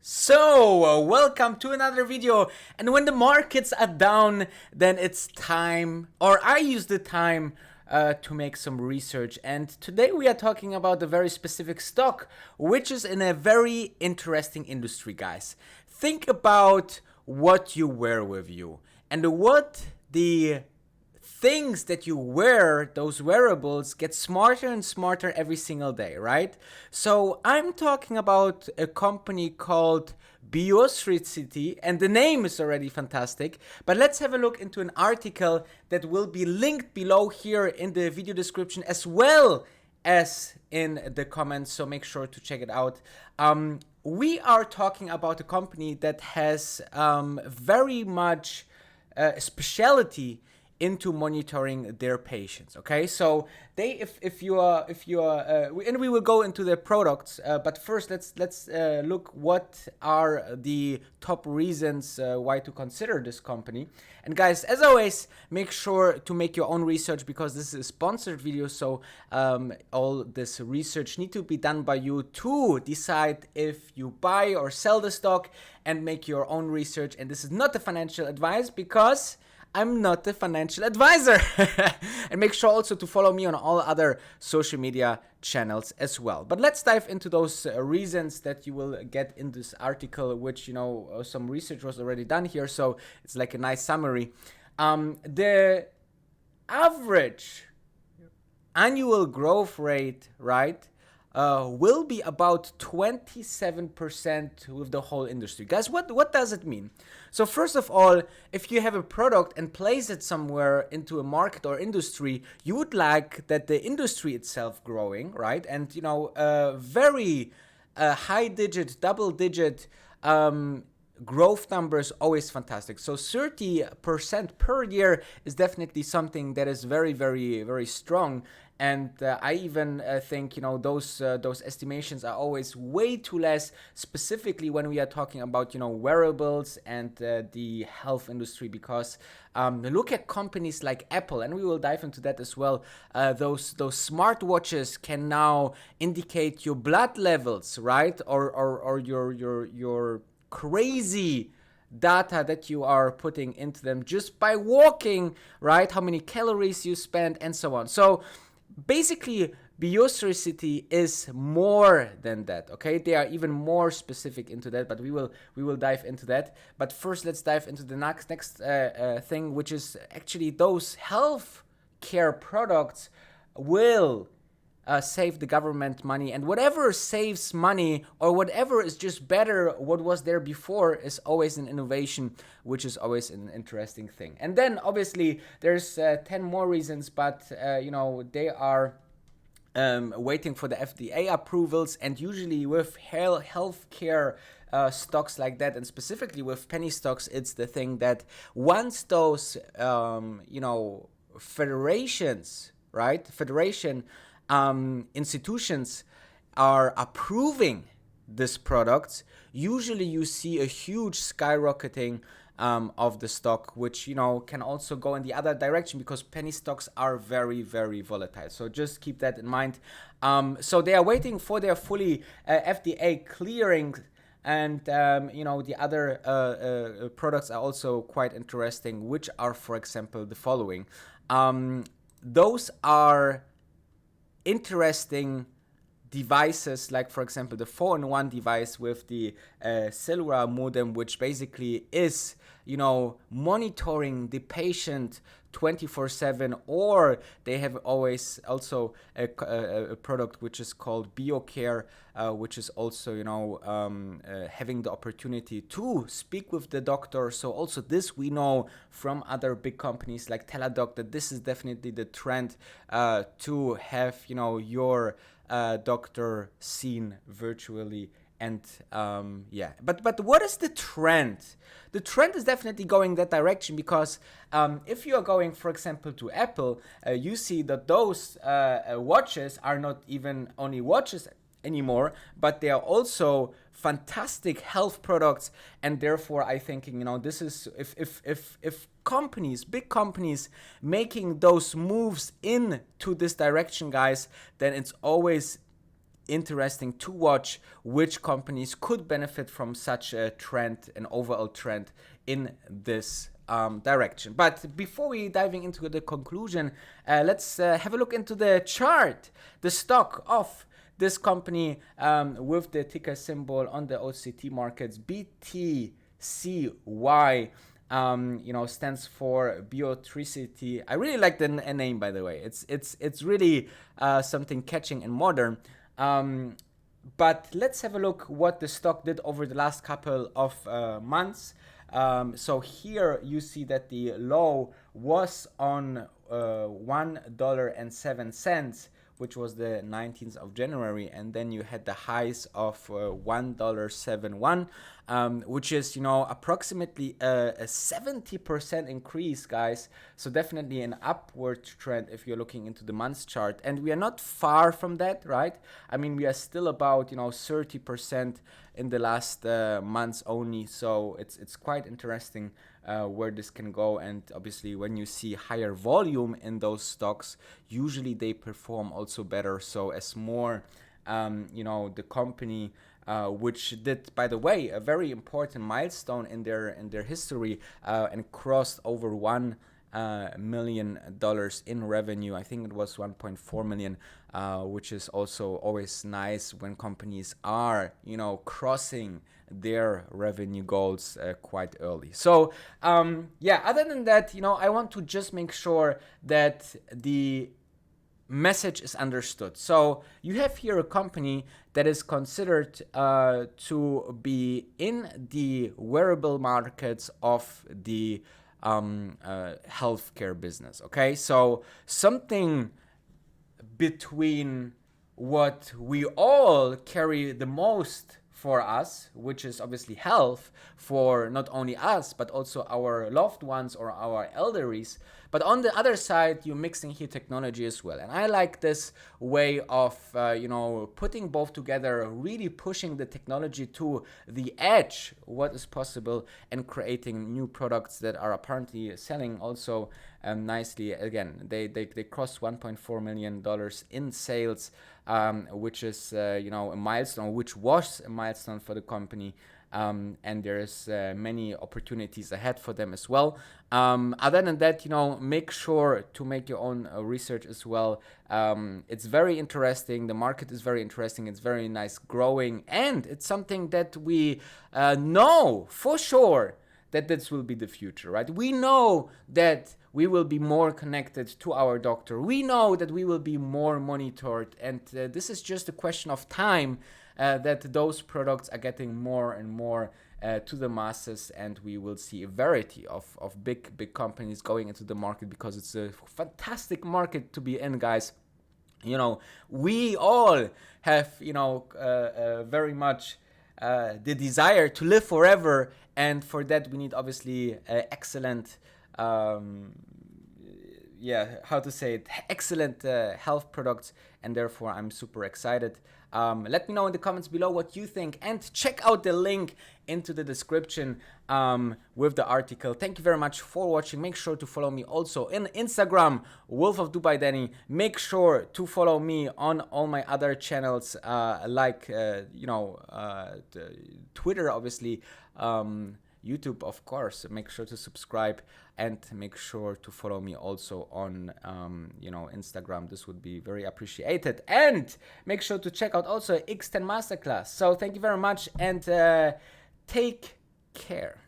Welcome to another video. And when the markets are down, then it's time, or I use the time to make some research. And today we are talking about a very specific stock, which is in a very interesting industry, guys. Think about what you wear with you and what the things that you wear, those wearables, get smarter and smarter every single day, right? So I'm talking about a company called Biosricity, and the name is already fantastic. But let's have a look into an article that will be linked below here in the video description as well as in the comments, so make sure to check it out. We are talking about a company that has very much specialty into monitoring their patients. Okay, so they if you are and we will go into the products, but first let's look what are the top reasons why to consider this company. And guys, as always, make sure to make your own research because this is a sponsored video, so all this research need to be done by you to decide if you buy or sell the stock and make your own research. And this is not a financial advice because I'm not a financial advisor. And make sure also to follow me on all other social media channels as well. But let's dive into those reasons that you will get in this article, which, some research was already done here. So it's like a nice summary. The average annual growth rate, right, will be about 27% with the whole industry. Guys, what does it mean? So first of all, if you have a product and place it somewhere into a market or industry, you would like that the industry itself growing, right? And, very high digit, double digit growth numbers, always fantastic. So 30% per year is definitely something that is very, very, very strong. And I even think, those estimations are always way too less, specifically when we are talking about, wearables and the health industry, because look at companies like Apple, and we will dive into that as well. Those smartwatches can now indicate your blood levels, right? Or your crazy data that you are putting into them just by walking, right? How many calories you spend and so on. So basically, Biosricity is more than that. Okay, they are even more specific into that, but we will dive into that. But first, let's dive into the next thing, which is actually those health care products will save the government money, and whatever saves money or whatever is just better what was there before is always an innovation, which is always an interesting thing. And then obviously there's 10 more reasons, but they are waiting for the FDA approvals, and usually with healthcare stocks like that, and specifically with penny stocks, it's the thing that once those federation institutions are approving this products, usually you see a huge skyrocketing of the stock, which can also go in the other direction because penny stocks are very, very volatile. So just keep that in mind. So they are waiting for their fully FDA clearing. And, the other products are also quite interesting, which are, for example, the following. Those are interesting devices, like, for example, the 4-in-1 device with the cellular modem, which basically is, monitoring the patient 24/7, or they have always also a product which is called BioCare, which is also, having the opportunity to speak with the doctor. So also this we know from other big companies like Teladoc that this is definitely the trend to have, your doctor seen virtually. And but what is the trend? The trend is definitely going that direction because if you are going, for example, to Apple, you see that those watches are not even only watches anymore, but they are also fantastic health products. And therefore, I think this is if companies, big companies, making those moves into this direction, guys, then it's always interesting to watch which companies could benefit from such a trend, an overall trend in this direction. But before we diving into the conclusion, let's have a look into the chart, the stock of this company with the ticker symbol on the OCT markets, BTCY. Stands for Biotricity. I really like the name, by the way. It's really something catching and modern. But let's have a look what the stock did over the last couple of months. So here you see that the low was on $1.07, which was the 19th of January, and then you had the highs of $1.71, which is, approximately a 70% increase, guys. So definitely an upward trend if you're looking into the months chart, and we are not far from that, right? I mean, we are still about 30% in the last months only, so it's quite interesting where this can go. And obviously when you see higher volume in those stocks, usually they perform also better. So as more the company which did, by the way, a very important milestone in their history and crossed over $1 million in revenue. I think it was 1.4 million, which is also always nice when companies are, crossing their revenue goals quite early. So, other than that, I want to just make sure that the message is understood. So you have here a company that is considered to be in the wearable markets of the healthcare business. Okay, so something between what we all carry the most for us, which is obviously health for not only us but also our loved ones or our elderlies. But on the other side, you're mixing here technology as well. And I like this way of, putting both together, really pushing the technology to the edge, what is possible, and creating new products that are apparently selling also nicely. Again, they crossed $1.4 million in sales, which is, a milestone, which was a milestone for the company. And there's many opportunities ahead for them as well. Other than that, make sure to make your own research as well. It's very interesting. The market is very interesting. It's very nice growing. And it's something that we know for sure that this will be the future, right? We know that we will be more connected to our doctor. We know that we will be more monitored. And this is just a question of time that those products are getting more and more to the masses, and we will see a variety of big companies going into the market, because it's a fantastic market to be in, guys. We all have, very much the desire to live forever, and for that we need obviously excellent excellent health products, and therefore I'm super excited. Let me know in the comments below what you think, and check out the link into the description with the article. Thank you very much for watching. Make sure to follow me also in Instagram, Wolf of Dubai Danny. Make sure to follow me on all my other channels, like Twitter, obviously, YouTube, of course. Make sure to subscribe, and make sure to follow me also on Instagram. This would be very appreciated. And make sure to check out also X10 Masterclass. So thank you very much, and take care.